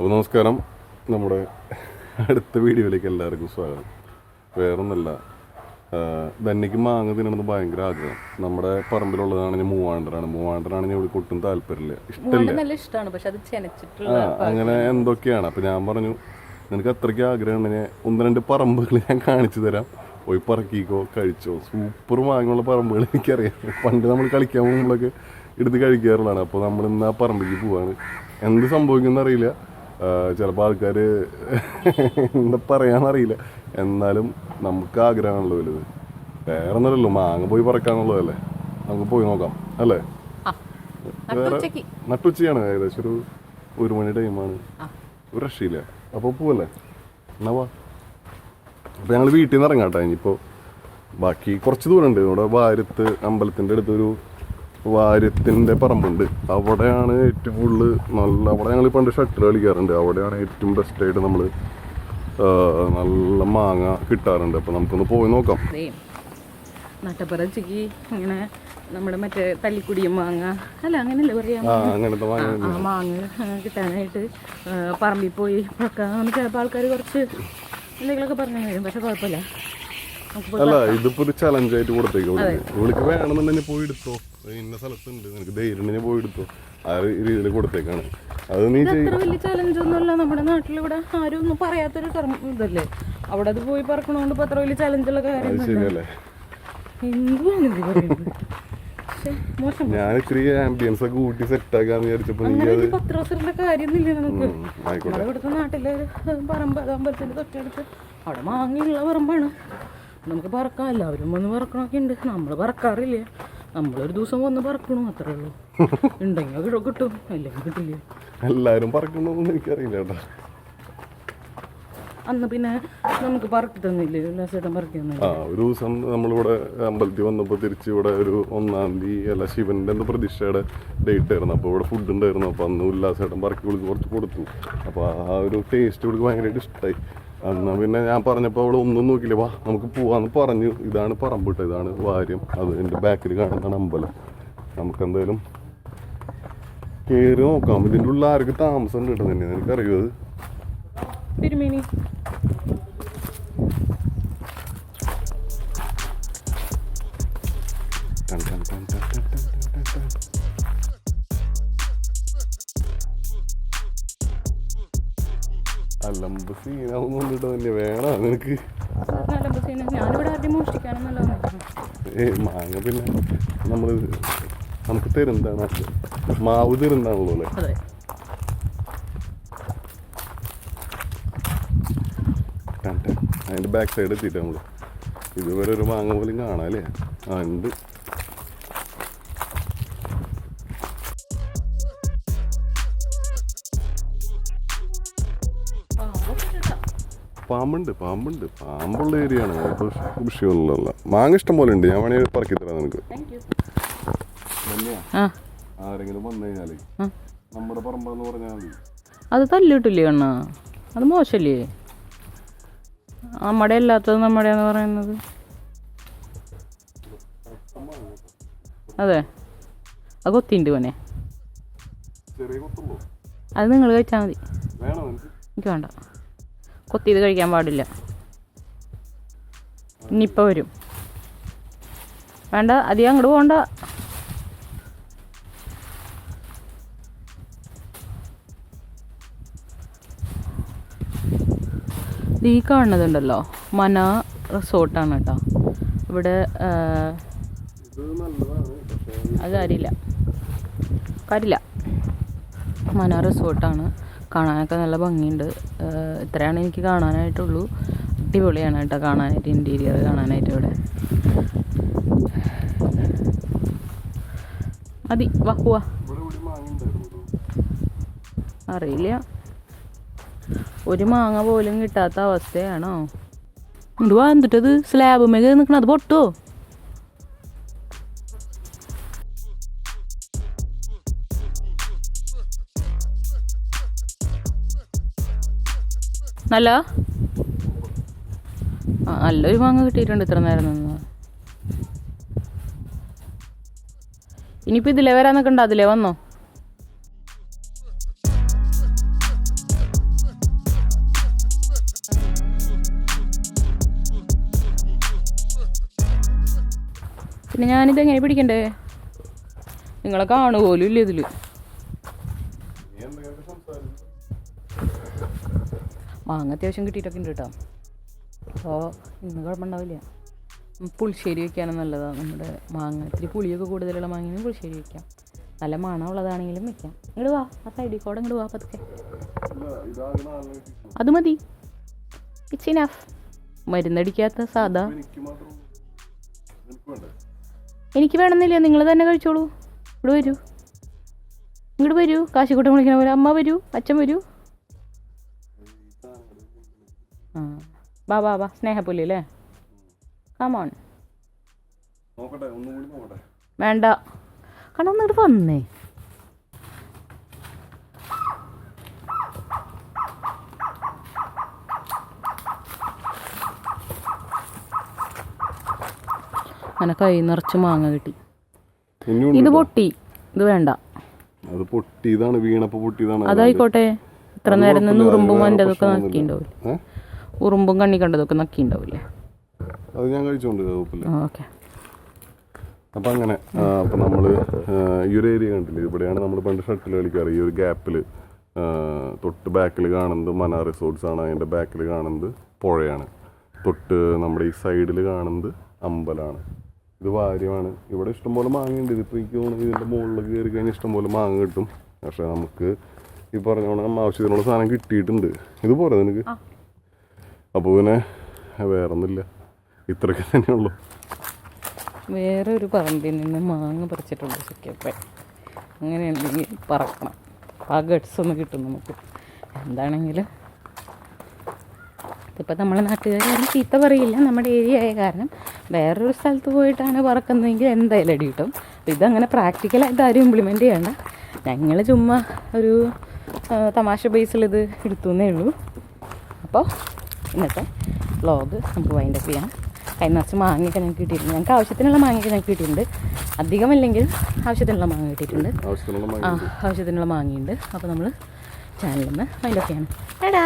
അപ്പോൾ നമസ്കാരം, നമ്മുടെ അടുത്ത വീഡിയോയിലേക്ക് എല്ലാവർക്കും സ്വാഗതം. വേറൊന്നല്ല, ധന്യക്ക് മാങ്ങ തിന്നണമെന്ന് ഭയങ്കര ആഗ്രഹം. നമ്മുടെ പറമ്പിലുള്ളതാണെങ്കിൽ മൂവാണ്ടനാണെങ്കിൽ ഇവിടെ ഒട്ടും താല്പര്യമില്ല, ഇഷ്ടമില്ല. അങ്ങനെ എന്തൊക്കെയാണ്. അപ്പം ഞാൻ പറഞ്ഞു, നിനക്ക് അത്രയ്ക്ക് ആഗ്രഹം ഉണ്ടെങ്കിൽ ഒന്ന് രണ്ട് പറമ്പുകൾ ഞാൻ കാണിച്ചു തരാം, പോയി പറക്കിക്കോ, കഴിച്ചോ. സൂപ്പർ മാങ്ങയുള്ള പറമ്പുകൾ എനിക്കറിയാം. പണ്ട് നമ്മൾ കളിക്കാൻ പോകുമ്പോഴൊക്കെ എടുത്ത് കഴിക്കാറുള്ളതാണ്. അപ്പോൾ നമ്മൾ ഇന്ന് ആ പറമ്പിലേക്ക് പോവാണ്. എന്ത് സംഭവിക്കുമെന്ന് അറിയില്ല, ചിലപ്പോൾ ആൾക്കാർ എന്താ പറയാന്നറിയില്ല. എന്നാലും നമുക്ക് ആഗ്രഹമാണല്ലോ വലുത്. വേറെ ഒന്നുമല്ലല്ലോ, മാങ്ങ പോയി പറക്കാന്നുള്ളതല്ലേ. നമുക്ക് പോയി നോക്കാം അല്ലേ. വേറെ നട്ടുച്ചയാണ്, ഏകദേശം ഒരു മണി ടൈമാണ്, ഒരു രക്ഷയില്ല. അപ്പോൾ പോവല്ലേ, എന്നാ വാ. അപ്പോൾ ഞങ്ങൾ വീട്ടിൽ നിന്ന് ഇറങ്ങാം കേട്ടോ. ഇനിയിപ്പോൾ ബാക്കി കുറച്ച് ദൂരമുണ്ട്. ഇവിടെ വാര്യത്ത് അമ്പലത്തിൻ്റെ അടുത്തൊരു വാര്യത്തിൻ്റെ പറമ്പുണ്ട്. അവിടെയാണ് ഏറ്റവും കൂടുതൽ നല്ല, അവിടെ ഞങ്ങൾ പണ്ട് ഷട്ടിൽ കളിക്കാറുണ്ട്. അവിടെയാണ് ഏറ്റവും ബെസ്റ്റായിട്ട് നമ്മൾ നല്ല മാങ്ങ കിട്ടാറുണ്ട്. അപ്പോൾ നമുക്കൊന്ന് പോയി നോക്കാം. നട്ടപ്പറച്ചിക്ക് ഇങ്ങനെ നമ്മുടെ മറ്റേ തല്ലിക്കുടിയും മാങ്ങ അല്ല അങ്ങനെയല്ലേ പറയാം, അങ്ങനത്തെ മാങ്ങ കിട്ടാനായിട്ട് പറമ്പിൽ പോയി വെക്കാം. ചിലപ്പോൾ ആൾക്കാർ കുറച്ച് എന്തെങ്കിലുമൊക്കെ പറഞ്ഞു തരും, പക്ഷെ കുഴപ്പമില്ല. അല്ല, ഇതിപ്പോ ഒരു ചലഞ്ചായിട്ട് കൊടുത്തേക്കോ. ഇവൾക്ക് വേണമെന്നുണ്ടെങ്കിൽ പോയി എടുത്തോ, ഇന്ന സ്ഥലത്തുണ്ട്, നിനക്ക് ധൈര്യം പോയി എടുത്തോ, ആ രീതിയിൽ കൊടുത്തേക്കാണ്. അത് നീ അത്ര വലിയ ചലഞ്ച് ഒന്നുമല്ല. നമ്മുടെ നാട്ടിലിവിടെ ആരും ഒന്നും പറയാത്തൊരു ഇതല്ലേ, അവിടെ അത് പോയി പറക്കണോണ്ട് ഇപ്പൊ അത്ര വലിയ ചലഞ്ചുള്ള കാര്യം ശരിയല്ലേ. ഞാൻ ഇത്തിരി ആംബിയൻസ് ഒക്കെ കൂട്ടി സെറ്റ് ആക്കാന്ന് വിചാരിച്ചപ്പോ പത്രോസറിന്റെ കാര്യമൊന്നുമില്ല നമുക്ക്. ഇവിടുത്തെ നാട്ടിലെ പറമ്പ്, അമ്പലത്തിന്റെ തൊട്ടടുത്ത് അവിടെ മാങ്ങയുള്ള പറമ്പാണ്. നമുക്ക് പറക്കാം, എല്ലാവരും വന്ന് പറക്കണമൊക്കെ ഉണ്ട്. നമ്മൾ പറക്കാറില്ല, നമ്മളൊരു ദിവസം വന്ന് പറക്കണു, അത്രേ ഉള്ളൂ. ഉണ്ടെങ്കിൽ കിട്ടും, അല്ലെങ്കിൽ കിട്ടില്ല. എല്ലാരും പറക്കണമെന്ന് എനിക്കറിയില്ല കേട്ടോ. അന്ന് പിന്നെ നമുക്ക് പറക്കി തന്നില്ലേ, ഉല്ലാസേട്ടൻ പറക്കി തന്നില്ല. ഒരു ദിവസം നമ്മളിവിടെ അമ്പലത്തിൽ വന്നപ്പോൾ തിരിച്ച് ഇവിടെ ഒരു 1-ാം തീയതി അല്ല ശിവന്റെ എന്തോ പ്രതിഷ്ഠയുടെ ഡേറ്റ് ആയിരുന്നു. അപ്പോൾ ഇവിടെ ഫുഡ് ഉണ്ടായിരുന്നു. അപ്പോൾ അന്ന് ഉല്ലാസേട്ടൻ പറക്കി വിളിച്ച് കുറച്ച് കൊടുത്തു. അപ്പോൾ ആ ഒരു ടേസ്റ്റ് ഇവൾക്ക് ഭയങ്കരമായിട്ട് ഇഷ്ടമായി. എന്നാൽ പിന്നെ ഞാൻ പറഞ്ഞപ്പോൾ അവൾ ഒന്നും നോക്കില്ല, വാ നമുക്ക് പോവാന്ന് പറഞ്ഞു. ഇതാണ് പറമ്പിട്ട, ഇതാണ് വാര്യം, അത് എൻ്റെ ബാക്കിൽ കാണുന്നതാണ് അമ്പലം. നമുക്കെന്തായാലും കയറി നോക്കാം. ഇതിൻ്റെ ഉള്ളിൽ ആർക്ക് താമസം ഉണ്ട് കേട്ടോ. തന്നെ എനിക്കറിയോ അത് തിരുമേനി. അലമ്പ് സീനാവുന്നു കേട്ടോ. തന്നെ വേണോ നിനക്ക്? മാങ്ങ പിന്നെ നമുക്ക് തരുന്നതാണ്, മാവ് തരുന്നതാണല്ലോ അല്ലേ. അതിൻ്റെ ബാക്ക് സൈഡ് എത്തിയിട്ട് നമ്മൾ ഇതുവരെ ഒരു മാങ്ങ പോലും കാണാം അല്ലേ. ആ ഉണ്ട്. പാമ്പുള്ള ഏരിയ ആണ്. ഇപ്പോൾ വിഷയമൊന്നുമില്ല. മാങ്ങ ഇഷ്ടം പോലെ ഉണ്ട്. ഞാൻ വേണമെങ്കിൽ പറക്കി തരാം നിനക്ക്. ആരെങ്കിലും വന്നു കഴിഞ്ഞാലേ നമ്മുടെ പറമ്പെന്ന് പറഞ്ഞാൽ മതി. അത് തല്ലിട്ടില്ലേ അണ്ണാ, അത് മോശല്ലേ. നമ്മുടെ അല്ലാത്തത് നമ്മുടെയാന്ന് പറയുന്നത്. അതെ, അത് കൊത്തിണ്ട് പോനെ. അത് നിങ്ങൾ കഴിച്ചാൽ മതി, എനിക്ക് വേണ്ട. കൊത്തിയത് കഴിക്കാൻ പാടില്ല. ഇനിയിപ്പോൾ വരും, വേണ്ട, അധികം അങ്ങോട്ട് പോകണ്ട. ഈ കാണുന്നതുണ്ടല്ലോ, മന റിസോർട്ടാണ് കേട്ടോ. ഇവിടെ അത് കാര്യമില്ല. മന റിസോർട്ടാണ്. കാണാനൊക്കെ നല്ല ഭംഗിയുണ്ട്. ഇത്രയാണ് എനിക്ക് കാണാനായിട്ടുള്ളൂ. അടിപൊളിയാണ് കേട്ടോ കാണാനായിട്ട്, ഇൻറ്റീരിയർ കാണാനായിട്ട്. ഇവിടെ മതി, വാ പോവാ. അറിയില്ല, ഒരു മാങ്ങ പോലും കിട്ടാത്ത അവസ്ഥയാണോ. എന്തുവാ എന്നിട്ടത് സ്ലാബ് മേലെ നിൽക്കണം, അത് പൊട്ടോ? നല്ലൊരു മാങ്ങ കിട്ടിയിട്ടുണ്ട് ഇത്ര നേരം നിന്ന്. ഇനിയിപ്പോൾ ഇതിലേ വരാനൊക്കെ ഉണ്ടോ? അതിലേ വന്നോ? പിന്നെ ഞാനിത് എങ്ങനെ പിടിക്കണ്ടേ? നിങ്ങളെ കാണുപോലും ഇല്ല ഇതിൽ. മാങ്ങ അത്യാവശ്യം കിട്ടിയിട്ടൊക്കെ ഉണ്ട് കേട്ടോ. അപ്പോൾ ഇന്ന് കുഴപ്പമുണ്ടാവില്ല. പുളിശ്ശേരി വയ്ക്കാനും നല്ലതാണ്. നമ്മുടെ മാങ്ങ ഇത്തിരി പുളിയൊക്കെ കൂടുതലുള്ള മാങ്ങയും പുളിശ്ശേരി വയ്ക്കാം. നല്ല മണമുള്ളതാണെങ്കിലും വയ്ക്കാം. ഇങ്ങോട്ട് വാ, ആ സൈഡിൽ കൂടെ ഇങ്ങോട്ട് വാ പതുക്കെ. അത് മതി, ഇറ്റ്സ് ഇനഫ്. മരുന്നടിക്കാത്ത സാധാ. എനിക്ക് വേണമെന്നില്ല, നിങ്ങൾ തന്നെ കഴിച്ചോളൂ. ഇവിടെ വരൂ, ഇങ്ങോട്ട് വരൂ. കാശിക്കൂട്ടം വിളിക്കണ പോലെ അമ്മ വരൂ, അച്ഛൻ വരൂ. ആ ബാ ബാ ബാ, സ്നേഹപ്പുല്ലി അല്ലേ? കമോൺ. വേണ്ട, കണ്ണൊന്നിട്ട് വന്നേ. അങ്ങനെ കൈ നിറച്ച് മാങ്ങ കിട്ടി. ഇത് പൊട്ടി, ഇത് വേണ്ട. അത് പൊട്ടിയതാണ്, വീണപ്പോ പൊട്ടിയതാണ്. അതായിക്കോട്ടെ. ഇത്ര നേരം നിന്ന് ഉറുമ്പും കണ്ടതൊക്കെ നക്കിണ്ടാവില്ലേ? ഉറുമ്പും കണ്ണി കണ്ടതൊക്കെ നക്കിണ്ടാവില്ലേ? അത് ഞാൻ കഴിച്ചോണ്ട് കുഴപ്പമില്ല. ഓക്കെ. അപ്പം അങ്ങനെ അപ്പം നമ്മൾ ഈ ഒരു ഏരിയ കണ്ടില്ലേ, ഇവിടെയാണ് നമ്മൾ പണ്ട് ഷട്ടിൽ കളിക്കാറ്. ഈ ഒരു ഗ്യാപ്പിൽ തൊട്ട് ബാക്കിൽ കാണുന്നത് മന റിസോർട്ട്സ് ആണ്. അതിൻ്റെ ബാക്കിൽ കാണുന്നത് പുഴയാണ്. തൊട്ട് നമ്മുടെ ഈ സൈഡിൽ കാണുന്നത് അമ്പലമാണ്. ഇത് വാര്യമാണ്. ഇവിടെ ഇഷ്ടംപോലെ മാങ്ങയുണ്ട്. ഇതിപ്പോൾ എനിക്ക് തോന്നുന്നു ഇതിൻ്റെ മുകളിൽ കയറി കഴിഞ്ഞാൽ ഇഷ്ടംപോലെ മാങ്ങ കിട്ടും. പക്ഷേ നമുക്ക് ഈ പറഞ്ഞോണം ആവശ്യത്തിനുള്ള സാധനം കിട്ടിയിട്ടുണ്ട്. ഇതുപോലെ നിനക്ക്. അപ്പോൾ പിന്നെ വേറൊന്നുമില്ല, ഇത്രയൊക്കെ തന്നെയുള്ളൂ. വേറെ ഒരു പറമ്പിൽ നിന്ന് മാങ്ങ പറിച്ചിട്ടുണ്ട് ചിക്കപ്പൻ. അങ്ങനെ ഉണ്ടെങ്കിൽ പറക്കണം. ആ ഗട്ട്സ് ഒന്ന് കിട്ടും നമുക്ക്. എന്താണെങ്കിലും ഇതിപ്പോൾ നമ്മളെ നാട്ടുകാരും ചീത്ത പറയില്ല, നമ്മുടെ ഏരിയ ആയ കാരണം. വേറൊരു സ്ഥലത്ത് പോയിട്ടാണ് പറക്കുന്നതെങ്കിൽ എന്തായാലും അടി കിട്ടും. അപ്പോൾ ഇതങ്ങനെ പ്രാക്ടിക്കലായിട്ട് ആരും ഇംപ്ലിമെൻറ്റ് ചെയ്യണ്ട. ഞങ്ങൾ ചുമ്മാ ഒരു തമാശ ബേസിൽ ഇത് എടുത്തുന്നേ ഉള്ളൂ. അപ്പോൾ ഇന്നത്തെ വ്ളോഗ് നമുക്ക് വൈൻഡപ്പ് ചെയ്യാം. കൈനിറച്ച് മാങ്ങയൊക്കെ ഞങ്ങൾക്ക് കിട്ടിയിട്ടുണ്ട്. ഞങ്ങൾക്ക് ആവശ്യത്തിനുള്ള മാങ്ങയൊക്കെ ഞങ്ങൾക്ക് കിട്ടിയിട്ടുണ്ട്. അധികമല്ലെങ്കിൽ ആവശ്യത്തിനുള്ള മാങ്ങ കിട്ടിയിട്ടുണ്ട്. ആവശ്യത്തിനുള്ള മാങ്ങയുണ്ട്. അപ്പോൾ നമ്മൾ ചാനലിൽ നിന്ന് വൈൻഡപ്പ് ചെയ്യണം. എടാ.